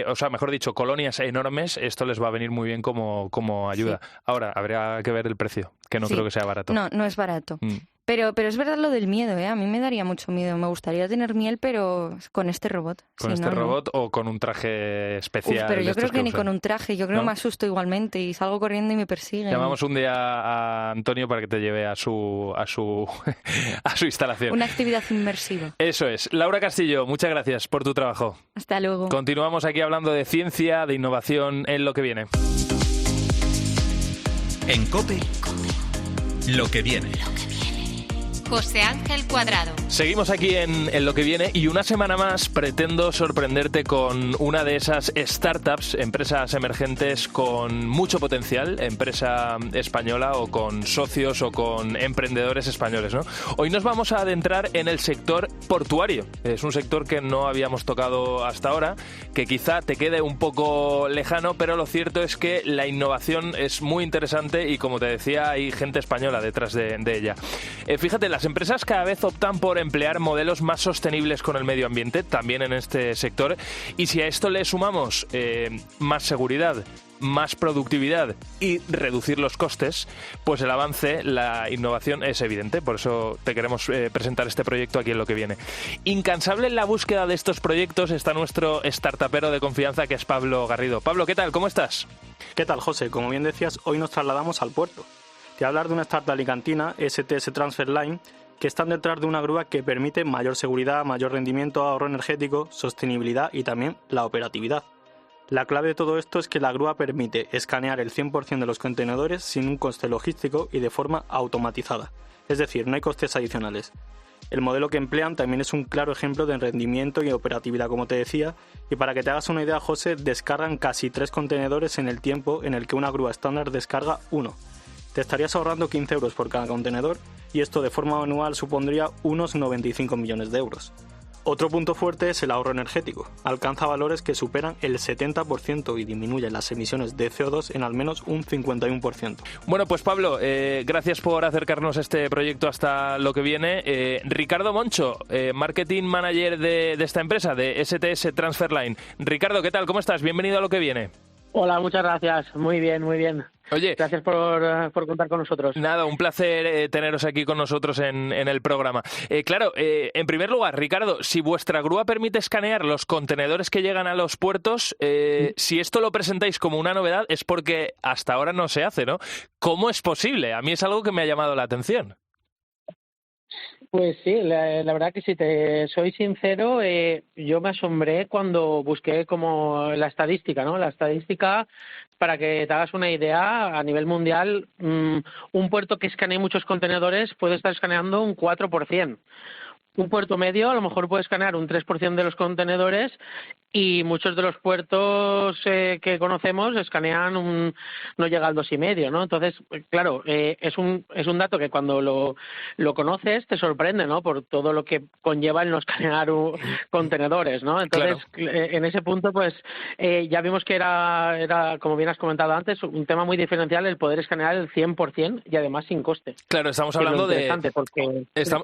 S1: o sea, mejor dicho, colonias enormes, esto les va a venir muy bien como ayuda. Sí. Ahora, habría que ver el precio, que no creo que sea barato.
S7: No es barato. Pero es verdad lo del miedo, ¿eh? A mí me daría mucho miedo. Me gustaría tener miel, pero con este robot.
S1: ¿Con este robot o con un traje especial?
S7: Pero yo creo que ni con un traje. Yo creo que me asusto igualmente y salgo corriendo y me persiguen.
S1: Llamamos un día a Antonio para que te lleve a su instalación.
S7: Una actividad inmersiva.
S1: Eso es. Laura Castillo, muchas gracias por tu trabajo.
S7: Hasta luego.
S1: Continuamos aquí hablando de ciencia, de innovación en lo que viene.
S4: En COPE, lo que viene.
S5: José Ángel Cuadrado.
S1: Seguimos aquí en lo que viene y una semana más pretendo sorprenderte con una de esas startups, empresas emergentes con mucho potencial, empresa española o con socios o con emprendedores españoles, ¿no? Hoy nos vamos a adentrar en el sector portuario. Es un sector que no habíamos tocado hasta ahora, que quizá te quede un poco lejano, pero lo cierto es que la innovación es muy interesante y, como te decía, hay gente española detrás de ella. Fíjate, las empresas cada vez optan por emplear modelos más sostenibles con el medio ambiente, también en este sector, y si a esto le sumamos más seguridad, más productividad y reducir los costes, pues el avance, la innovación es evidente. Por eso te queremos presentar este proyecto aquí en lo que viene. Incansable en la búsqueda de estos proyectos está nuestro startupero de confianza, que es Pablo Garrido. Pablo, ¿qué tal? ¿Cómo estás?
S10: ¿Qué tal, José? Como bien decías, hoy nos trasladamos al puerto. Te voy a hablar de una startup alicantina, STS Transfer Line, que están detrás de una grúa que permite mayor seguridad, mayor rendimiento, ahorro energético, sostenibilidad y también la operatividad. La clave de todo esto es que la grúa permite escanear el 100% de los contenedores sin un coste logístico y de forma automatizada. Es decir, no hay costes adicionales. El modelo que emplean también es un claro ejemplo de rendimiento y operatividad, como te decía, y para que te hagas una idea, José, descargan casi 3 contenedores en el tiempo en el que una grúa estándar descarga 1. Te estarías ahorrando 15 euros por cada contenedor y esto de forma anual supondría unos 95 millones de euros. Otro punto fuerte es el ahorro energético. Alcanza valores que superan el 70% y disminuye las emisiones de CO2 en al menos un 51%.
S1: Bueno, pues Pablo, gracias por acercarnos este proyecto hasta lo que viene. Ricardo Moncho, Marketing Manager de esta empresa, de STS Transfer Line. Ricardo, ¿qué tal? ¿Cómo estás? Bienvenido a lo que viene.
S11: Hola, muchas gracias. Muy bien, muy bien.
S1: Oye,
S11: gracias por contar con nosotros.
S1: Nada, un placer teneros aquí con nosotros en el programa. Claro, en primer lugar, Ricardo, si vuestra grúa permite escanear los contenedores que llegan a los puertos, si esto lo presentáis como una novedad es porque hasta ahora no se hace, ¿no? ¿Cómo es posible? A mí es algo que me ha llamado la atención.
S11: Pues sí, la verdad que si te soy sincero, yo me asombré cuando busqué como la estadística, ¿no? La estadística, para que te hagas una idea, a nivel mundial, un puerto que escanee muchos contenedores puede estar escaneando un 4%. un puerto medio a lo mejor puede escanear un 3% de los contenedores y muchos de los puertos que conocemos escanean no llega al 2,5, ¿no? Entonces, claro, es un dato que cuando lo conoces te sorprende, ¿no? Por todo lo que conlleva el no escanear contenedores, ¿no? Entonces, en ese punto, pues ya vimos que era, como bien has comentado antes, un tema muy diferencial el poder escanear el 100% y además sin coste.
S1: Claro, estamos hablando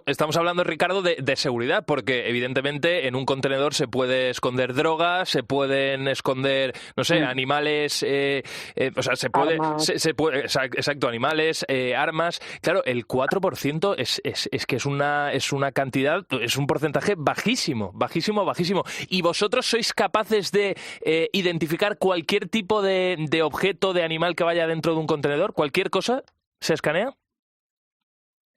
S1: estamos hablando, Ricardo, de seguridad, porque evidentemente en un contenedor se puede esconder drogas, se pueden esconder, no sé, animales, o sea, se puede, exacto, animales, armas. Claro, el 4% es que es una cantidad, es un porcentaje bajísimo. Y vosotros sois capaces de identificar cualquier tipo de objeto, de animal que vaya dentro de un contenedor, cualquier cosa, ¿se escanea?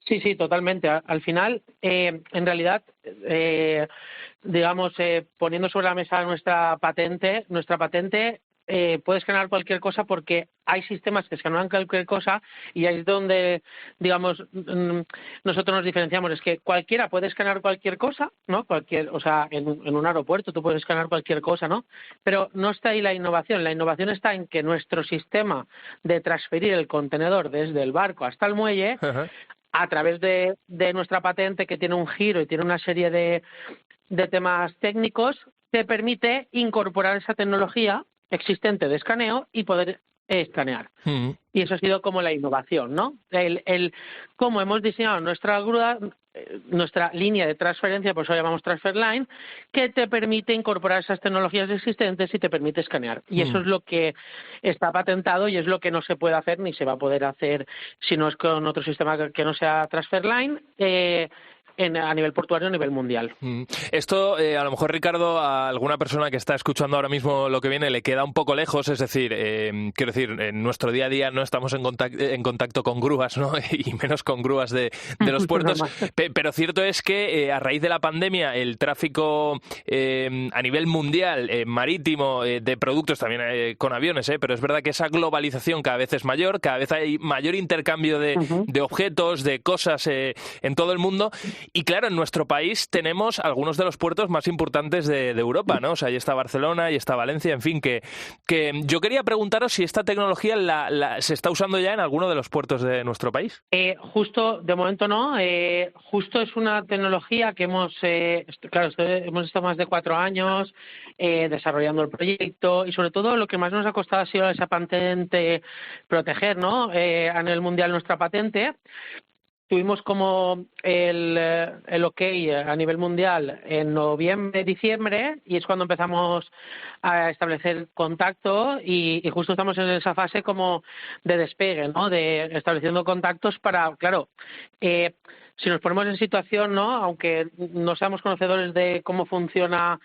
S11: Sí, totalmente. Al final, en realidad, digamos, poniendo sobre la mesa nuestra patente puede escanear cualquier cosa porque hay sistemas que escanean cualquier cosa y ahí es donde, digamos, nosotros nos diferenciamos. Es que cualquiera puede escanear cualquier cosa, ¿no? O sea, en un aeropuerto tú puedes escanear cualquier cosa, ¿no? Pero no está ahí la innovación. La innovación está en que nuestro sistema de transferir el contenedor desde el barco hasta el muelle, a través de nuestra patente, que tiene un giro y tiene una serie de temas técnicos, te permite incorporar esa tecnología existente de escaneo y poder escanear. Y eso ha sido como la innovación, ¿no? El cómo hemos diseñado nuestra grúa, nuestra línea de transferencia, por eso la llamamos Transfer Line, que te permite incorporar esas tecnologías existentes y te permite escanear. Y eso es lo que está patentado y es lo que no se puede hacer ni se va a poder hacer si no es con otro sistema que no sea Transfer Line, a nivel portuario, a nivel mundial.
S1: Esto, a lo mejor, Ricardo, a alguna persona que está escuchando ahora mismo lo que viene le queda un poco lejos, es decir, quiero decir, en nuestro día a día no estamos en contacto con grúas, ¿no? Y menos con grúas de los puertos, pero cierto es que a raíz de la pandemia el tráfico a nivel mundial, marítimo, de productos, también con aviones, pero es verdad que esa globalización cada vez es mayor, cada vez hay mayor intercambio de objetos, de cosas en todo el mundo. Y claro, en nuestro país tenemos algunos de los puertos más importantes de Europa, ¿no? O sea, ahí está Barcelona, ahí está Valencia, en fin, que yo quería preguntaros si esta tecnología se está usando ya en alguno de los puertos de nuestro país.
S11: Justo, de momento no. Justo es una tecnología que hemos estado más de 4 años desarrollando el proyecto y sobre todo lo que más nos ha costado ha sido esa patente proteger, ¿no? A nivel mundial nuestra patente. Tuvimos como el OK a nivel mundial en noviembre, diciembre, y es cuando empezamos a establecer contacto y justo estamos en esa fase como de despegue, ¿no? De estableciendo contactos para, claro, si nos ponemos en situación, ¿no? Aunque no seamos conocedores de cómo funciona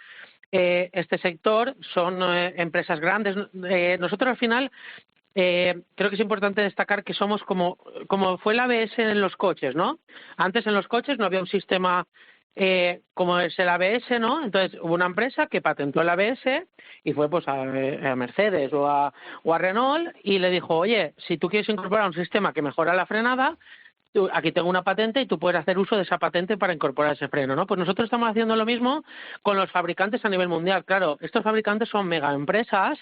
S11: este sector, son empresas grandes. Nosotros al final creo que es importante destacar que somos como fue el ABS en los coches, ¿no? Antes en los coches no había un sistema como es el ABS, ¿no? Entonces hubo una empresa que patentó el ABS y fue pues a Mercedes o a Renault y le dijo, oye, si tú quieres incorporar un sistema que mejora la frenada, aquí tengo una patente y tú puedes hacer uso de esa patente para incorporar ese freno, ¿no? Pues nosotros estamos haciendo lo mismo con los fabricantes a nivel mundial. Claro, estos fabricantes son mega empresas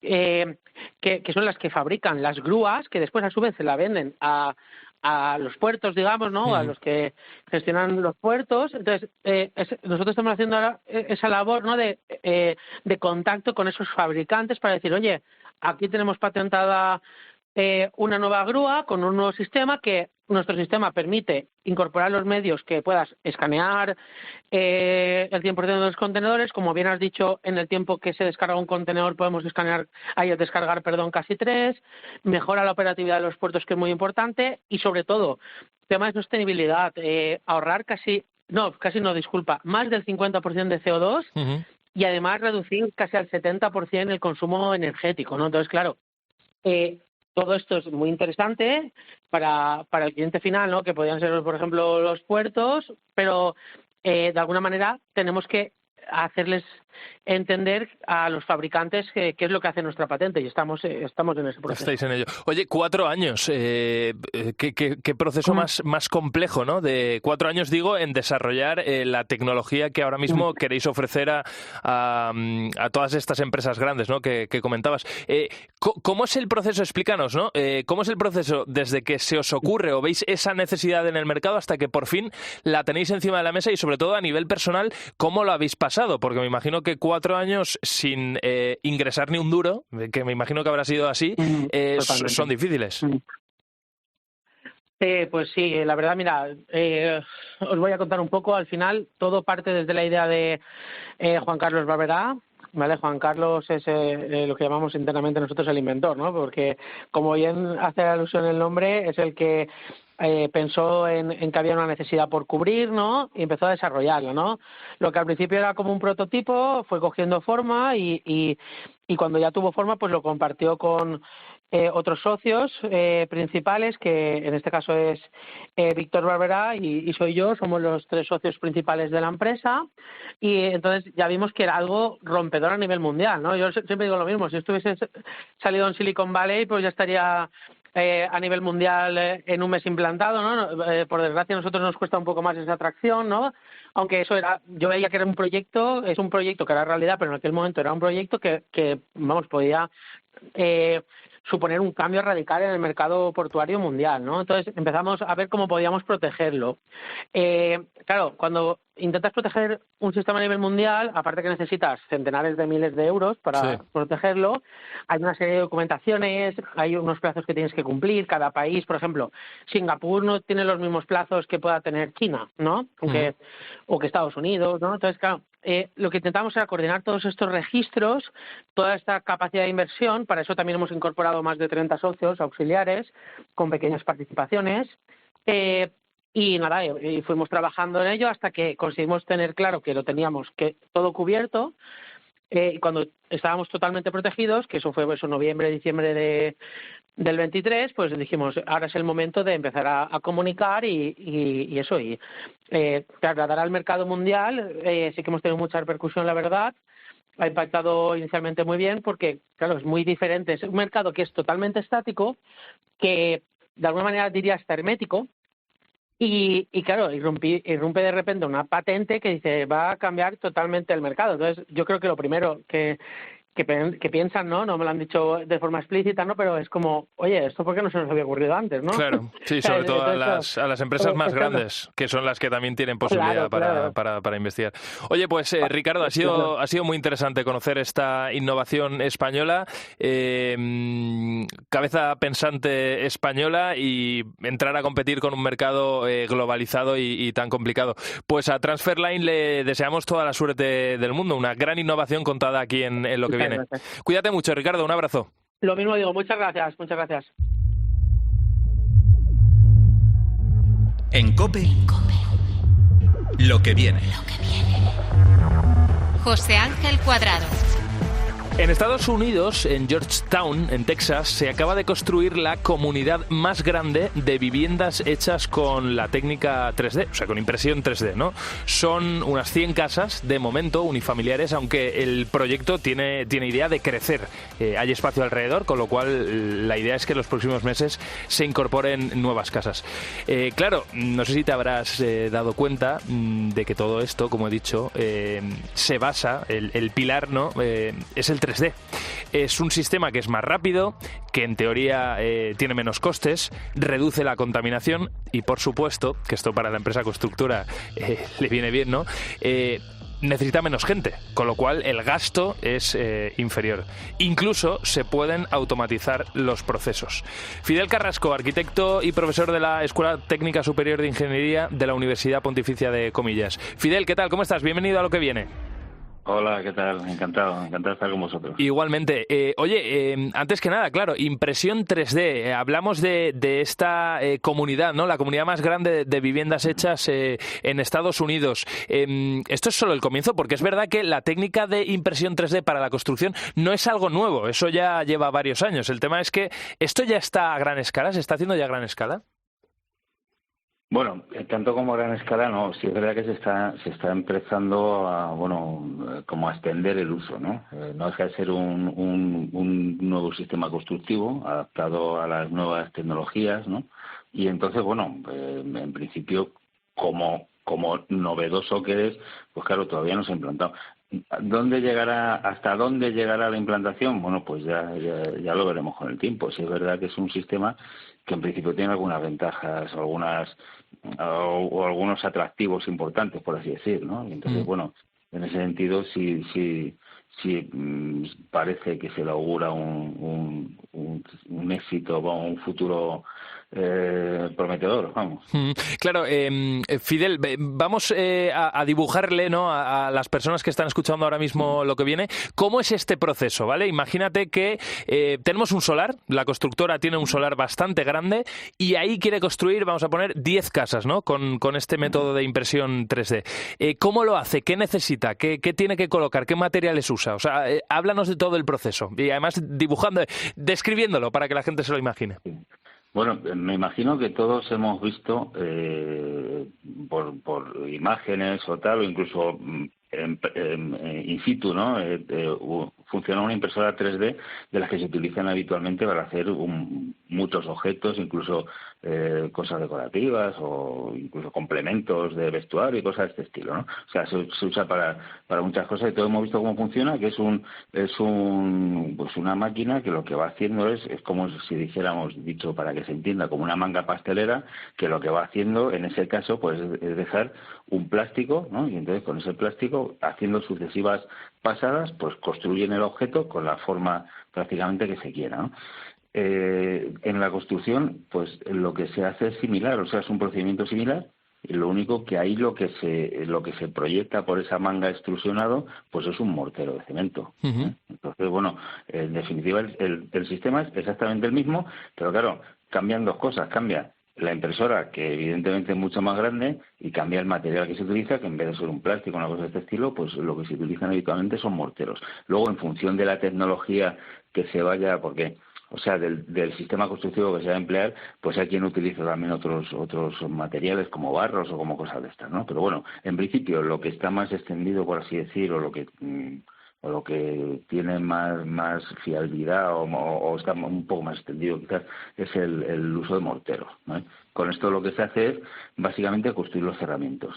S11: que son las que fabrican las grúas, que después a su vez se la venden a los puertos, digamos, ¿no? A los que gestionan los puertos. Entonces, nosotros estamos haciendo ahora esa labor, ¿no? De contacto con esos fabricantes para decir, oye, aquí tenemos patentada una nueva grúa con un nuevo sistema que nuestro sistema permite incorporar los medios que puedas escanear el 100% de los contenedores. Como bien has dicho, en el tiempo que se descarga un contenedor podemos descargar casi 3. Mejora la operatividad de los puertos, que es muy importante. Y sobre todo, tema de sostenibilidad, ahorrar más del 50% de CO2 y además reducir casi al 70% el consumo energético, ¿no? Entonces, claro, todo esto es muy interesante para el cliente final, ¿no? Que podrían ser, por ejemplo, los puertos, pero de alguna manera tenemos que hacerles entender a los fabricantes qué es lo que hace nuestra patente, y estamos en ese proceso.
S1: Estáis en ello. Oye, 4 años, ¿qué proceso más complejo, ¿no? De 4 años, digo, en desarrollar la tecnología que ahora mismo queréis ofrecer a todas estas empresas grandes, ¿no? Que comentabas. ¿Cómo es el proceso? Explícanos, ¿no? ¿Cómo es el proceso desde que se os ocurre o veis esa necesidad en el mercado hasta que por fin la tenéis encima de la mesa, y sobre todo a nivel personal, ¿cómo lo habéis pasado? Porque me imagino que 4 años sin ingresar ni un duro, que me imagino que habrá sido así, son difíciles.
S11: Pues sí, la verdad, mira, os voy a contar un poco. Al final, todo parte desde la idea de Juan Carlos Barberá. Vale, Juan Carlos es lo que llamamos internamente nosotros el inventor, ¿no? Porque, como bien hace alusión el nombre, es el que pensó en que había una necesidad por cubrir, ¿no? Y empezó a desarrollarlo, ¿no? Lo que al principio era como un prototipo fue cogiendo forma y cuando ya tuvo forma, pues lo compartió con otros socios principales, que en este caso es Víctor Barberá y soy yo. Somos los 3 socios principales de la empresa, y entonces ya vimos que era algo rompedor a nivel mundial, ¿no? Yo siempre digo lo mismo: si estuviese salido en Silicon Valley, pues ya estaría a nivel mundial en un mes implantado, ¿no? Por desgracia, a nosotros nos cuesta un poco más esa atracción, ¿no? Aunque eso yo veía que era un proyecto, es un proyecto que era realidad, pero en aquel momento era un proyecto que vamos, podía suponer un cambio radical en el mercado portuario mundial, ¿no? Entonces empezamos a ver cómo podíamos protegerlo. Claro, cuando intentas proteger un sistema a nivel mundial, aparte que necesitas centenares de miles de euros para protegerlo, hay una serie de documentaciones, hay unos plazos que tienes que cumplir. Cada país, por ejemplo, Singapur no tiene los mismos plazos que pueda tener China, ¿no? O que Estados Unidos, ¿no? Entonces, claro, lo que intentamos era coordinar todos estos registros, toda esta capacidad de inversión. Para eso también hemos incorporado más de 30 socios auxiliares con pequeñas participaciones. Y nada, y fuimos trabajando en ello hasta que conseguimos tener claro que lo teníamos todo cubierto. Y cuando estábamos totalmente protegidos, que eso fue noviembre, diciembre del 23, pues dijimos, ahora es el momento de empezar a comunicar y trasladar al mercado mundial. Sí que hemos tenido mucha repercusión, la verdad. Ha impactado inicialmente muy bien porque, claro, es muy diferente. Es un mercado que es totalmente estático, que de alguna manera diría hasta hermético, y claro, irrumpe de repente una patente que dice va a cambiar totalmente el mercado. Entonces, yo creo que lo primero que piensan, ¿no? No me lo han dicho de forma explícita, ¿no? Pero es como, oye, ¿esto por qué no se nos había ocurrido antes, no?
S1: Claro, sí, sobre todo a las empresas más grandes, que son las que también tienen posibilidad para investigar. Oye, pues Ricardo, ha sido muy interesante conocer esta innovación española, cabeza pensante española, y entrar a competir con un mercado globalizado y tan complicado. Pues a Transferline le deseamos toda la suerte del mundo, una gran innovación contada aquí en lo que viene. Gracias. Cuídate mucho, Ricardo, un abrazo.
S11: Lo mismo digo, muchas gracias.
S4: En COPE, lo que viene.
S5: José Ángel Cuadrado.
S1: En Estados Unidos, en Georgetown, en Texas, se acaba de construir la comunidad más grande de viviendas hechas con la técnica 3D, o sea, con impresión 3D, ¿no? Son unas 100 casas, de momento, unifamiliares, aunque el proyecto tiene idea de crecer. Hay espacio alrededor, con lo cual la idea es que en los próximos meses se incorporen nuevas casas. Claro, no sé si te habrás dado cuenta de que todo esto, como he dicho, se basa, el pilar, ¿no? Es el 3D. Es un sistema que es más rápido, que en teoría tiene menos costes, reduce la contaminación y, por supuesto, que esto para la empresa constructora le viene bien, ¿no? Necesita menos gente, con lo cual el gasto es inferior. Incluso se pueden automatizar los procesos. Fidel Carrasco, arquitecto y profesor de la Escuela Técnica Superior de Ingeniería de la Universidad Pontificia de Comillas. Fidel, ¿qué tal? ¿Cómo estás? Bienvenido a Lo que viene.
S12: Hola, ¿qué tal? Encantado de estar con vosotros.
S1: Igualmente. Antes que nada, claro, impresión 3D. Hablamos de esta comunidad, ¿no? La comunidad más grande de viviendas hechas en Estados Unidos. Esto es solo el comienzo, porque es verdad que la técnica de impresión 3D para la construcción no es algo nuevo. Eso ya lleva varios años. El tema es que esto ya está a gran escala, ¿se está haciendo ya a gran escala?
S12: Bueno, tanto como a gran escala no, sí es verdad que se está empezando a, como a extender el uso, ¿no? No deja de ser un nuevo sistema constructivo adaptado a las nuevas tecnologías, ¿no? Y entonces, en principio, como novedoso que es, pues claro, todavía no se ha implantado. ¿Hasta dónde llegará la implantación? Bueno, pues ya lo veremos con el tiempo. Sí es verdad que es un sistema que en principio tiene algunas ventajas o algunos atractivos importantes, por así decir, ¿no? Y entonces, en ese sentido sí parece que se le augura un éxito, un futuro prometedor, vamos.
S1: Claro, Fidel, vamos a dibujarle, ¿no?, a las personas que están escuchando ahora mismo lo que viene. ¿Cómo es este proceso, vale? Imagínate que tenemos un solar, la constructora tiene un solar bastante grande y ahí quiere construir, vamos a poner, 10 casas, ¿no?, con este método de impresión 3D. ¿Cómo lo hace? ¿Qué necesita? ¿Qué tiene que colocar? ¿Qué materiales usa? O sea, háblanos de todo el proceso y además describiéndolo para que la gente se lo imagine.
S12: Bueno, me imagino que todos hemos visto por imágenes o tal, o incluso in situ, ¿no? Funciona una impresora 3D de las que se utilizan habitualmente para hacer muchos objetos, incluso cosas decorativas o incluso complementos de vestuario y cosas de este estilo, ¿no? O sea, se usa para muchas cosas y todos hemos visto cómo funciona, que es una máquina que lo que va haciendo es como si dijéramos, dicho para que se entienda, como una manga pastelera, que lo que va haciendo en ese caso pues es dejar un plástico, ¿no? Y entonces con ese plástico, haciendo sucesivas pasadas, pues construyen el objeto con la forma prácticamente que se quiera, ¿no? En la construcción, pues lo que se hace es similar, o sea, es un procedimiento similar, y lo único que ahí lo que se proyecta por esa manga extrusionado, pues es un mortero de cemento.
S1: Uh-huh.
S12: Entonces, en definitiva, el sistema es exactamente el mismo, pero claro, cambian dos cosas, cambia la impresora, que evidentemente es mucho más grande, y cambia el material que se utiliza, que en vez de ser un plástico, una cosa de este estilo, pues lo que se utilizan habitualmente son morteros. Luego, en función de la tecnología que se vaya, del sistema constructivo que se va a emplear, pues hay quien utiliza también otros materiales como barros o como cosas de estas, ¿no? Pero bueno, en principio, lo que está más extendido, por así decir, o lo que tiene más fiabilidad o está un poco más extendido quizás, es el uso de morteros, ¿no? Con esto lo que se hace es básicamente construir los cerramientos.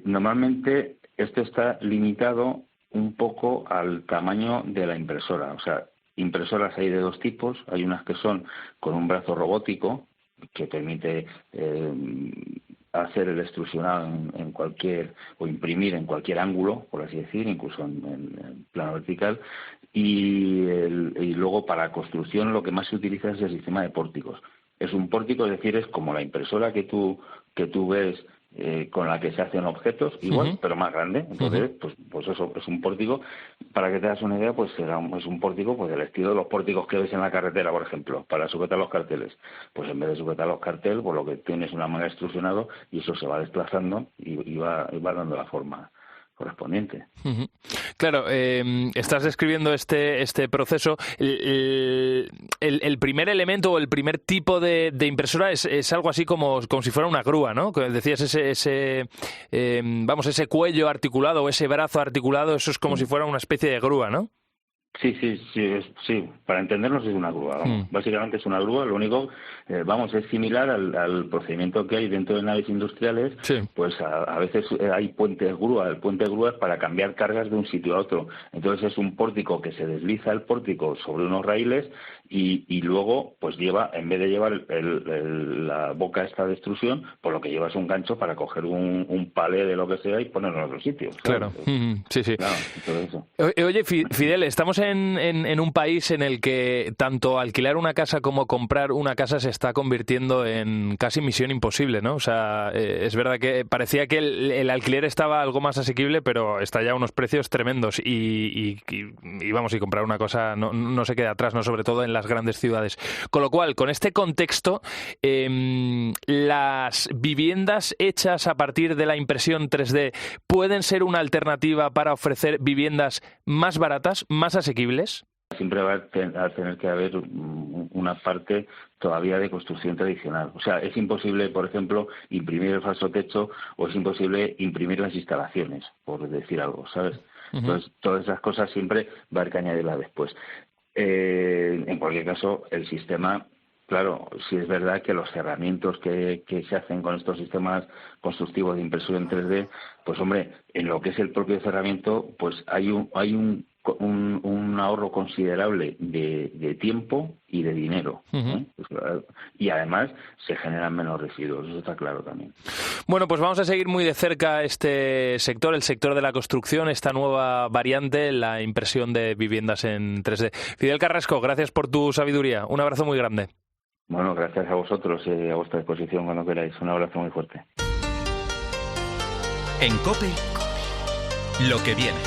S12: Normalmente esto está limitado un poco al tamaño de la impresora. O sea, impresoras hay de dos tipos. Hay unas que son con un brazo robótico que permite hacer el extrusionado en cualquier, o imprimir en cualquier ángulo, por así decir, incluso en plano vertical, y luego para construcción lo que más se utiliza es el sistema de pórticos. Es un pórtico, es decir, es como la impresora que tú ves con la que se hacen objetos, igual, uh-huh, pero más grande. Entonces, pues eso es un pórtico. Para que te das una idea, pues es un pórtico pues del estilo de los pórticos que ves en la carretera, por ejemplo, para sujetar los carteles. Pues en vez de sujetar los carteles, pues lo que tienes es una manga extrusionado y eso se va desplazando y va dando la forma correspondiente.
S1: Uh-huh. Claro, estás describiendo este proceso. El primer elemento o el primer tipo de impresora es algo así como si fuera una grúa, ¿no? Decías ese cuello articulado o ese brazo articulado, eso es como si fuera una especie de grúa, ¿no?
S12: Sí, para entendernos es una grúa, vamos. Básicamente es una grúa, lo único, es similar al procedimiento que hay dentro de naves industriales, sí. Pues a veces hay puentes grúa, el puente grúa es para cambiar cargas de un sitio a otro, entonces es un pórtico que se desliza el pórtico sobre unos raíles y luego pues lleva, en vez de llevar la boca esta de extrusión, pues lo que lleva es un gancho para coger un palé de lo que sea y ponerlo en otro sitio.
S1: Claro, sí.
S12: Claro, todo eso.
S1: Oye, Fidel, estamos en un país en el que tanto alquilar una casa como comprar una casa se está convirtiendo en casi misión imposible, ¿no? O sea, es verdad que parecía que el alquiler estaba algo más asequible, pero está ya a unos precios tremendos y comprar una cosa no se queda atrás, ¿no? Sobre todo en las grandes ciudades. Con lo cual, con este contexto, las viviendas hechas a partir de la impresión 3D pueden ser una alternativa para ofrecer viviendas más baratas, más asequibles.
S12: siempre va a tener que haber una parte todavía de construcción tradicional. O sea, es imposible, por ejemplo, imprimir el falso techo o es imposible imprimir las instalaciones, por decir algo, ¿sabes? Entonces, todas esas cosas siempre va a haber que añadirlas después. En cualquier caso, el sistema... Claro, sí es verdad que los cerramientos que se hacen con estos sistemas constructivos de impresión en 3D, pues hombre, en lo que es el propio cerramiento, pues hay un ahorro considerable de tiempo y de dinero. Y además se generan menos residuos, eso está claro también.
S1: Bueno, pues vamos a seguir muy de cerca este sector, el sector de la construcción, esta nueva variante, la impresión de viviendas en 3D. Fidel Carrasco, gracias por tu sabiduría. Un abrazo muy grande.
S12: Bueno, gracias a vosotros y a vuestra disposición cuando queráis. Un abrazo muy fuerte.
S4: En COPE, lo que viene.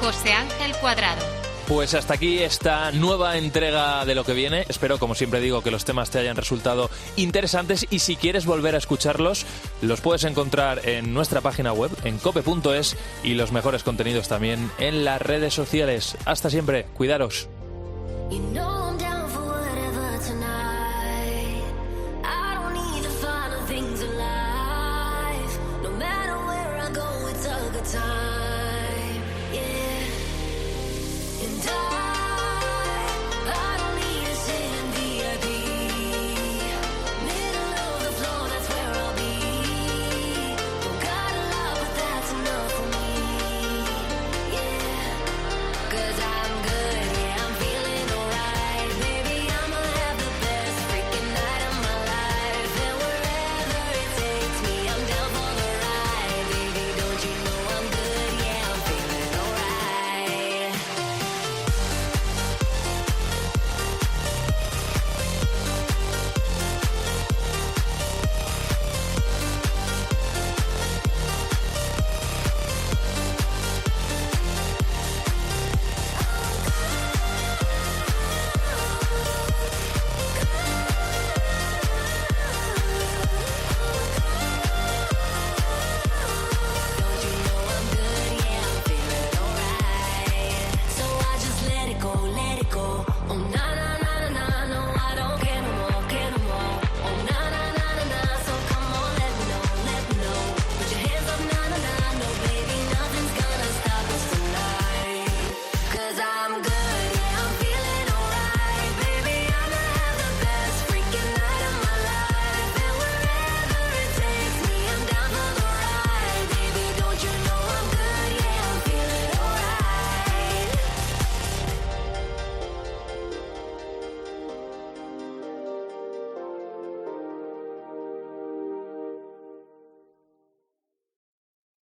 S5: José Ángel Cuadrado.
S1: Pues hasta aquí esta nueva entrega de Lo que viene. Espero, como siempre digo, que los temas te hayan resultado interesantes y si quieres volver a escucharlos, los puedes encontrar en nuestra página web, en cope.es, y los mejores contenidos también en las redes sociales. Hasta siempre, cuidaros.
S13: You know I'm down.